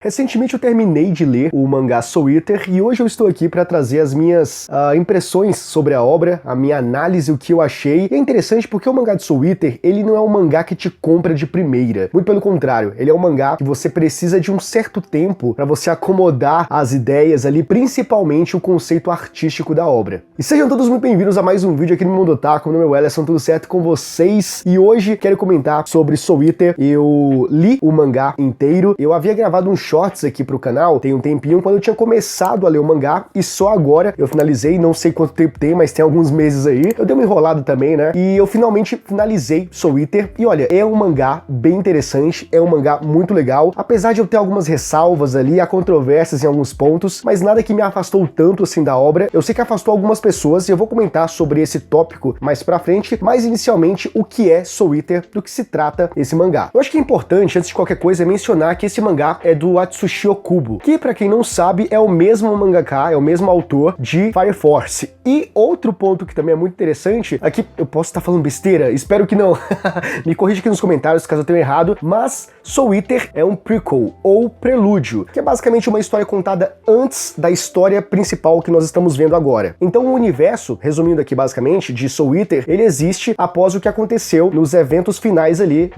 Recentemente eu terminei de ler o mangá Soul Eater e hoje eu estou aqui para trazer as minhas impressões sobre a obra, a minha análise, o que eu achei. E é interessante porque o mangá de Soul Eater, ele não é um mangá que te compra de primeira. Muito pelo contrário, ele é um mangá que você precisa de um certo tempo para você acomodar as ideias ali, principalmente o conceito artístico da obra. E sejam todos muito bem-vindos a mais um vídeo aqui no Mundo Otaku. Meu nome é Wellerson, tudo certo com vocês? E hoje quero comentar sobre Soul Eater. Eu li o mangá inteiro, eu havia gravado um shorts aqui pro canal tem um tempinho, quando eu tinha começado a ler o mangá, e só agora eu finalizei, não sei quanto tempo tem, mas tem alguns meses aí. Eu dei uma enrolada também, né? E eu finalmente finalizei Soul Eater, e olha, é um mangá bem interessante, é um mangá muito legal, apesar de eu ter algumas ressalvas ali, há controvérsias em alguns pontos, mas nada que me afastou tanto assim da obra. Eu sei que afastou algumas pessoas, e eu vou comentar sobre esse tópico mais pra frente, mas inicialmente, o que é Soul Eater, do que se trata esse mangá. Eu acho que é importante, antes de qualquer coisa, mencionar que esse mangá é do Atsushi Okubo, que pra quem não sabe é o mesmo mangaka, é o mesmo autor de Fire Force. E outro ponto que também é muito interessante, aqui eu posso estar falando besteira, espero que não, me corrija aqui nos comentários caso eu tenha errado, mas Soul Eater é um prequel, ou prelúdio, que é basicamente uma história contada antes da história principal que nós estamos vendo agora. Então o universo, resumindo aqui basicamente, de Soul Eater, ele existe após o que aconteceu nos eventos finais ali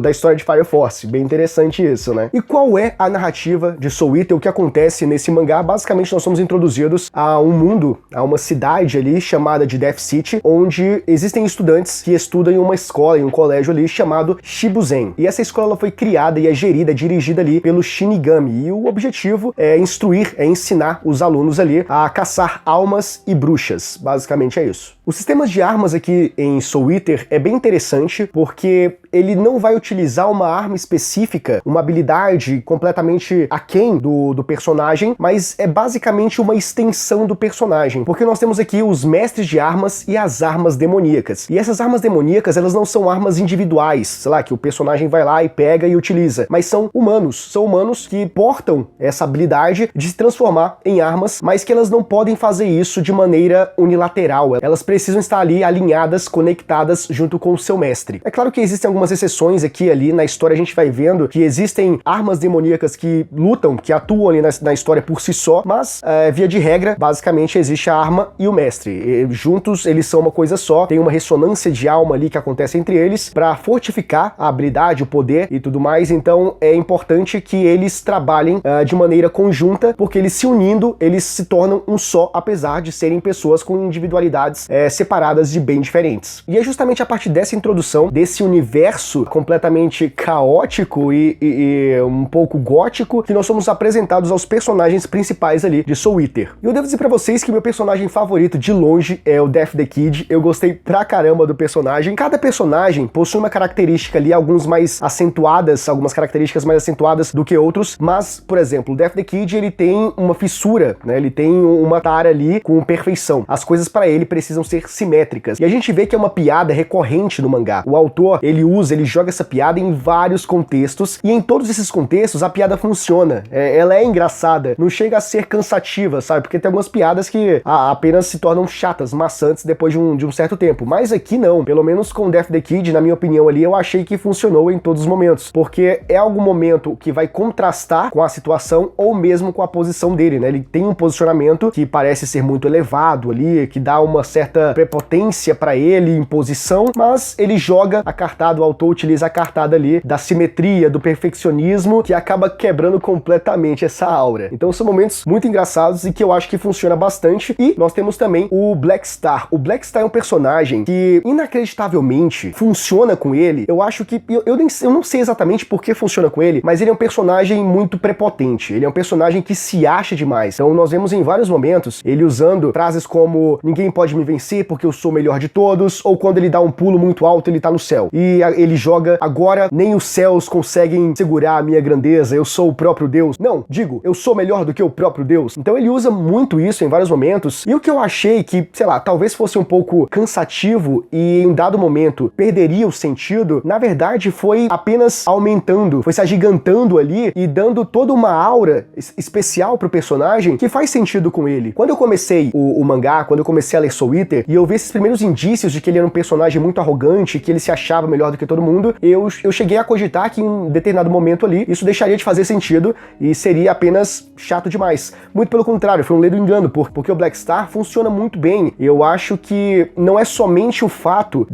da história de Fire Force. Bem interessante isso, né? E qual é a narrativa de Soul Eater? O que acontece nesse mangá? Basicamente nós somos introduzidos a um mundo, a uma cidade ali chamada de Death City, onde existem estudantes que estudam em uma escola, em um colégio ali chamado Shibuzen. E essa escola ela foi criada e é gerida, dirigida ali pelo Shinigami. E o objetivo é instruir, é ensinar os alunos ali a caçar almas e bruxas. Basicamente é isso. O sistema de armas aqui em Soul Eater é bem interessante porque ele não vai utilizar uma arma específica, uma habilidade completamente aquém do personagem, mas é basicamente uma extensão do personagem, porque nós temos aqui os mestres de armas e as armas demoníacas. E essas armas demoníacas, elas não são armas individuais, sei lá, que o personagem vai lá e pega e utiliza, mas são humanos que portam essa habilidade de se transformar em armas, mas que elas não podem fazer isso de maneira unilateral, elas precisam estar ali alinhadas, conectadas junto com o seu mestre. É claro que existem algumas exceções aqui e ali na história, a gente vai vendo que existem armas demoníacas que lutam, que atuam ali na história por si só, mas via de regra, basicamente existe a arma e o mestre. E, juntos eles são uma coisa só, tem uma ressonância de alma ali que acontece entre eles para fortificar a habilidade, o poder e tudo mais. Então é importante que eles trabalhem de maneira conjunta, porque eles se unindo, eles se tornam um só, apesar de serem pessoas com individualidades separadas de bem diferentes. E é justamente a partir dessa introdução, desse universo completamente caótico e um pouco gótico, que nós somos apresentados aos personagens principais ali de Soul Eater. E eu devo dizer pra vocês que meu personagem favorito de longe é o Death the Kid. Eu gostei pra caramba do personagem. Cada personagem possui uma característica ali, algumas características mais acentuadas do que outros, mas, por exemplo, o Death the Kid, ele tem uma fissura, né? Ele tem uma tara ali com perfeição. As coisas pra ele precisam ser simétricas. E a gente vê que é uma piada recorrente no mangá. O autor, ele joga essa piada em vários contextos, e em todos esses contextos a piada funciona. Ela é engraçada, não chega a ser cansativa, sabe? Porque tem algumas piadas que apenas se tornam chatas, maçantes depois de um certo tempo. Mas aqui não. Pelo menos com Death the Kid, na minha opinião ali, eu achei que funcionou em todos os momentos. Porque é algum momento que vai contrastar com a situação ou mesmo com a posição dele, né? Ele tem um posicionamento que parece ser muito elevado ali, que dá uma certa prepotência pra ele em posição, mas ele joga a cartada, o autor utiliza a cartada ali da simetria, do perfeccionismo, que acaba quebrando completamente essa aura. Então são momentos muito engraçados e que eu acho que funciona bastante. E nós temos também o Black Star. O Black Star é um personagem que inacreditavelmente funciona com ele. Eu acho que, eu não sei exatamente por que funciona com ele, mas ele é um personagem muito prepotente. Ele é um personagem que se acha demais. Então nós vemos em vários momentos ele usando frases como ninguém pode me vencer porque eu sou o melhor de todos, ou quando ele dá um pulo muito alto, ele tá no céu. E ele joga, agora nem os céus conseguem segurar a minha grandeza, eu sou o próprio Deus. Não, digo, eu sou melhor do que o próprio Deus. Então ele usa muito isso em vários momentos, e o que eu achei que, sei lá, talvez fosse um pouco cansativo e em dado momento perderia o sentido, na verdade foi apenas aumentando, foi se agigantando ali e dando toda uma aura especial pro personagem que faz sentido com ele. Quando eu comecei o mangá, quando eu comecei a ler Soul Eater, e eu vi esses primeiros indícios de que ele era um personagem muito arrogante, que ele se achava melhor do que todo mundo, eu cheguei a cogitar que em um determinado momento ali, isso deixaria de fazer sentido e seria apenas chato demais. Muito pelo contrário, foi um ledo engano, porque o Black Star funciona muito bem. Eu acho que não é somente o fato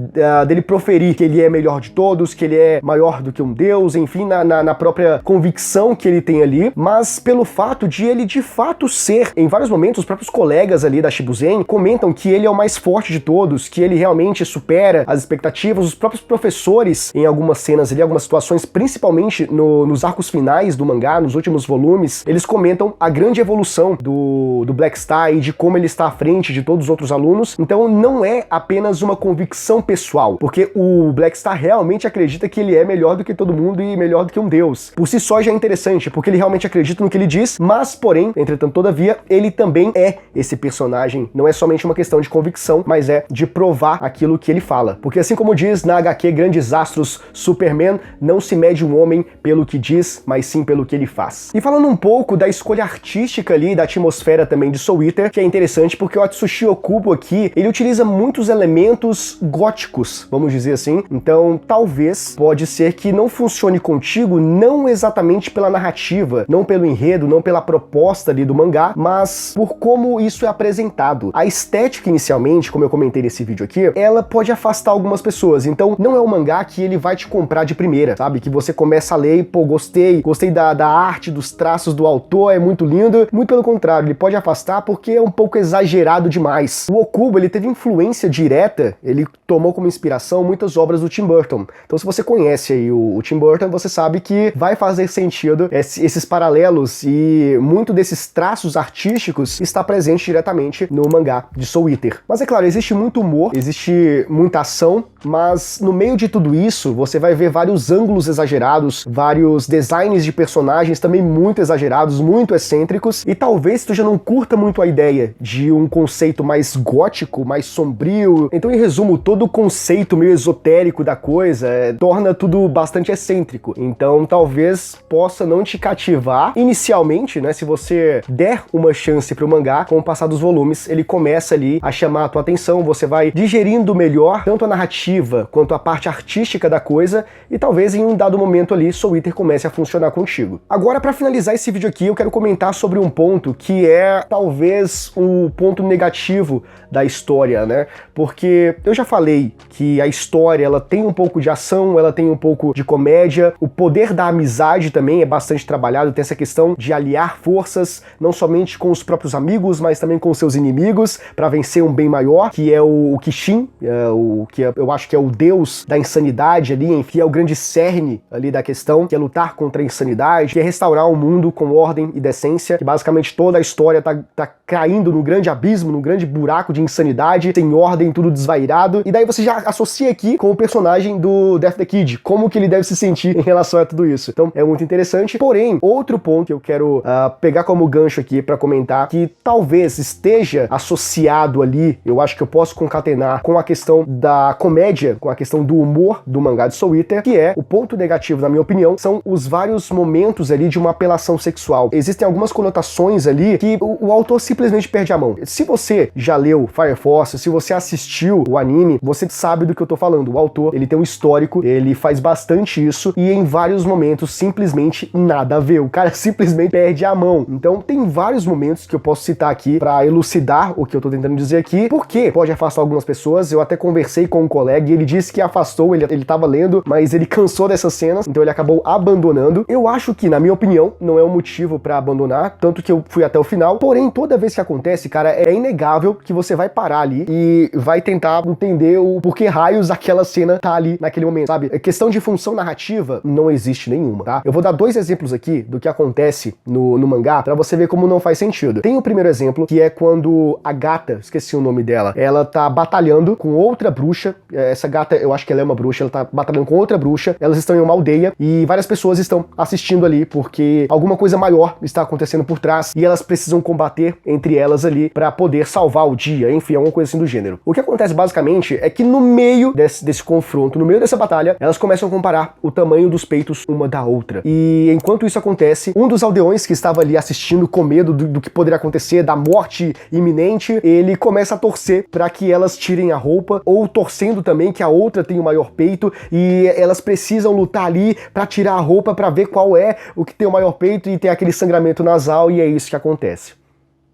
dele proferir que ele é melhor de todos, que ele é maior do que um deus, enfim, na própria convicção que ele tem ali, mas pelo fato de ele de fato ser, em vários momentos, os próprios colegas ali da Shibuzen comentam que ele é o mais forte de todos, que ele realmente supera as expectativas. Os próprios professores, em algumas cenas ali, algumas situações, principalmente nos arcos finais do mangá, nos últimos volumes, eles comentam a grande evolução do Black Star e de como ele está à frente de todos os outros alunos. Então não é apenas uma convicção pessoal, porque o Black Star realmente acredita que ele é melhor do que todo mundo e melhor do que um deus. Por si só já é interessante, porque ele realmente acredita no que ele diz, mas, porém, entretanto, todavia, ele também é esse personagem. Não é somente uma questão de convicção, mas é de provar aquilo que ele fala. Porque assim como diz na HQ Grandes Astros Superman, não se mede um homem pelo que diz, mas sim pelo que ele faz. E falando um pouco da escolha artística ali, da atmosfera também de Soul Eater, que é interessante porque o Atsushi Okubo aqui, ele utiliza muitos elementos góticos, vamos dizer assim. Então, talvez, pode ser que não funcione contigo, não exatamente pela narrativa, não pelo enredo, não pela proposta ali do mangá, mas por como isso é apresentado. A estética inicialmente, como eu comentei nesse vídeo aqui, ela pode afastar algumas pessoas. Então, não é um mangá que ele vai te comprar de primeira, sabe? Que você começa a ler e, pô, gostei da arte, dos traços do autor, é muito lindo. Muito pelo contrário, ele pode afastar porque é um pouco exagerado demais. O Okubo, ele teve influência direta, ele tomou como inspiração muitas obras do Tim Burton. Então, se você conhece aí o Tim Burton, você sabe que vai fazer sentido esses paralelos e muito desses traços artísticos está presente diretamente no mangá de Soul Eater. Mas é claro, existe muito humor, existe muita ação, mas no meio de tudo isso, você vai ver vários ângulos exagerados, vários designs de personagens também muito exagerados, muito excêntricos, e talvez tu já não curta muito a ideia de um conceito mais gótico, mais sombrio. Então, em resumo, todo o conceito meio esotérico da coisa torna tudo bastante excêntrico. Então, talvez possa não te cativar inicialmente, né? Se você der uma chance pro mangá, com o passar dos volumes, ele começa ali a chamar a tua atenção, você vai digerindo melhor tanto a narrativa quanto a parte artística da coisa, e talvez em um dado momento ali Soul Eater comece a funcionar contigo. Agora, para finalizar esse vídeo aqui, eu quero comentar sobre um ponto que é talvez o ponto negativo da história, né? Porque eu já falei que a história, ela tem um pouco de ação, ela tem um pouco de comédia, o poder da amizade também é bastante trabalhado, tem essa questão de aliar forças, não somente com os próprios amigos, mas também com seus inimigos, para vencer um bem maior, que é o Kishin, eu acho que é o deus da insanidade ali, que é o grande cerne ali da questão, que é lutar contra a insanidade, que é restaurar o mundo com ordem e decência, que basicamente toda a história tá caindo num grande abismo, num grande buraco de insanidade, sem ordem, tudo desvairado, e daí você já associa aqui com o personagem do Death the Kid, como que ele deve se sentir em relação a tudo isso. Então, é muito interessante. Porém, outro ponto que eu quero pegar como gancho aqui para comentar, que talvez esteja associado ali, eu acho que eu posso concatenar com a questão da comédia, com a questão do humor do mangá de Soul Eater, que é o ponto negativo, na minha opinião, são os vários momentos ali de uma apelação sexual. Existem algumas conotações ali que o autor simplesmente perde a mão. Se você já leu Fire Force, se você assistiu o anime, você sabe do que eu tô falando. O autor, ele tem um histórico, ele faz bastante isso, e em vários momentos simplesmente nada a ver. O cara simplesmente perde a mão. Então tem vários momentos que eu posso citar aqui pra elucidar o que eu tô tentando dizer aqui, porque pode afastar algumas pessoas. Eu até conversei com um colega e ele disse que afastou, ele tava lendo, mas ele cansou dessas cenas, então ele acabou abandonando. Eu acho que, na minha opinião, não é um motivo pra abandonar, tanto que eu fui até o final. Porém, toda vez que acontece, cara, é inegável que você vai parar ali e vai tentar entender o porquê raios aquela cena tá ali naquele momento, sabe? A questão de função narrativa não existe nenhuma, tá? Eu vou dar dois exemplos aqui do que acontece no mangá pra você ver como não faz sentido. Tem o primeiro exemplo, que é quando a gata, esqueci o nome dela, ela tá batalhando com outra bruxa. Essa gata, eu acho que ela é uma bruxa, ela tá batalhando com outra bruxa, elas estão em uma aldeia e várias pessoas estão assistindo ali porque alguma coisa maior está acontecendo por trás e elas precisam combater entre elas ali pra poder salvar o dia, enfim, alguma coisa assim do gênero. O que acontece basicamente é que no meio desse confronto, no meio dessa batalha, elas começam a comparar o tamanho dos peitos uma da outra. E enquanto isso acontece, um dos aldeões que estava ali assistindo com medo do que poderia acontecer, da morte iminente, ele começa a torcer pra que elas tirem a roupa, ou torcendo também também que a outra tem o maior peito e elas precisam lutar ali pra tirar a roupa pra ver qual é o que tem o maior peito e tem aquele sangramento nasal e é isso que acontece.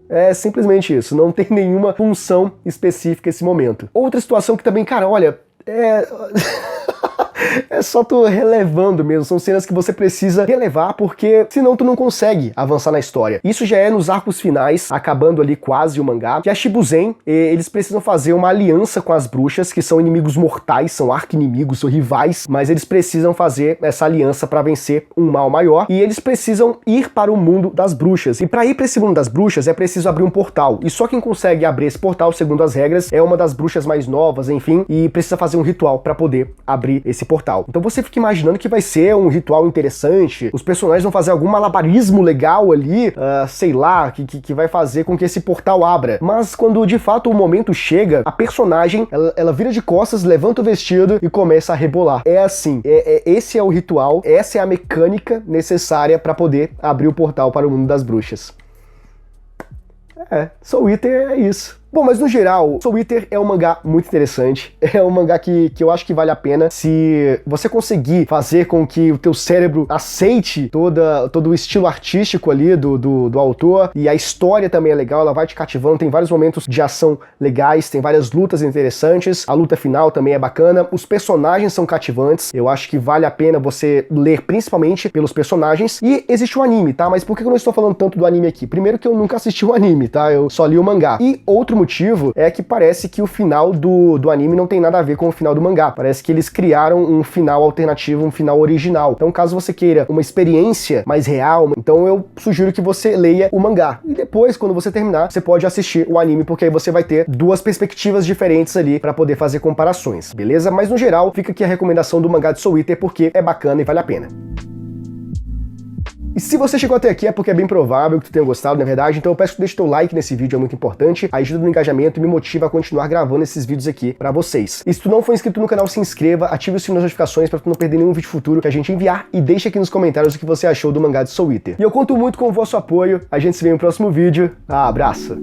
É simplesmente isso, não tem nenhuma função específica esse momento. Outra situação que também, cara, olha, é só tu relevando mesmo, são cenas que você precisa relevar porque senão tu não consegue avançar na história. Isso já é nos arcos finais, acabando ali quase o mangá, que a Shibuzen, eles precisam fazer uma aliança com as bruxas, que são inimigos mortais, são arqui-inimigos, são rivais, mas eles precisam fazer essa aliança pra vencer um mal maior, e eles precisam ir para o mundo das bruxas. E pra ir pra esse mundo das bruxas é preciso abrir um portal, e só quem consegue abrir esse portal, segundo as regras, é uma das bruxas mais novas, enfim, e precisa fazer um ritual pra poder abrir esse portal. Então você fica imaginando que vai ser um ritual interessante, os personagens vão fazer algum malabarismo legal ali, sei lá, que vai fazer com que esse portal abra. Mas quando de fato o momento chega, a personagem, ela vira de costas, levanta o vestido e começa a rebolar. É assim, esse é o ritual, essa é a mecânica necessária para poder abrir o portal para o mundo das bruxas. Soul Eater é isso. Bom, mas no geral, Soul Eater é um mangá muito interessante, é um mangá que eu acho que vale a pena se você conseguir fazer com que o teu cérebro aceite todo o estilo artístico ali do autor, e a história também é legal, ela vai te cativando, tem vários momentos de ação legais, tem várias lutas interessantes, a luta final também é bacana, os personagens são cativantes, eu acho que vale a pena você ler principalmente pelos personagens, e existe o anime, tá? Mas por que eu não estou falando tanto do anime aqui? Primeiro que eu nunca assisti o anime, tá? Eu só li o mangá. E outro motivo é que parece que o final do anime não tem nada a ver com o final do mangá. Parece que eles criaram um final alternativo, um final original. Então, caso você queira uma experiência mais real, então eu sugiro que você leia o mangá. E depois, quando você terminar, você pode assistir o anime, porque aí você vai ter duas perspectivas diferentes ali para poder fazer comparações, beleza? Mas no geral, fica aqui a recomendação do mangá de Soul Eater, porque é bacana e vale a pena. E se você chegou até aqui é porque é bem provável que tu tenha gostado, na verdade, então eu peço que deixe teu like nesse vídeo, é muito importante, ajuda no engajamento e me motiva a continuar gravando esses vídeos aqui pra vocês. E se tu não for inscrito no canal, se inscreva, ative o sininho das notificações pra tu não perder nenhum vídeo futuro que a gente enviar e deixa aqui nos comentários o que você achou do mangá de Soul Eater. E eu conto muito com o vosso apoio, a gente se vê no próximo vídeo, abraço!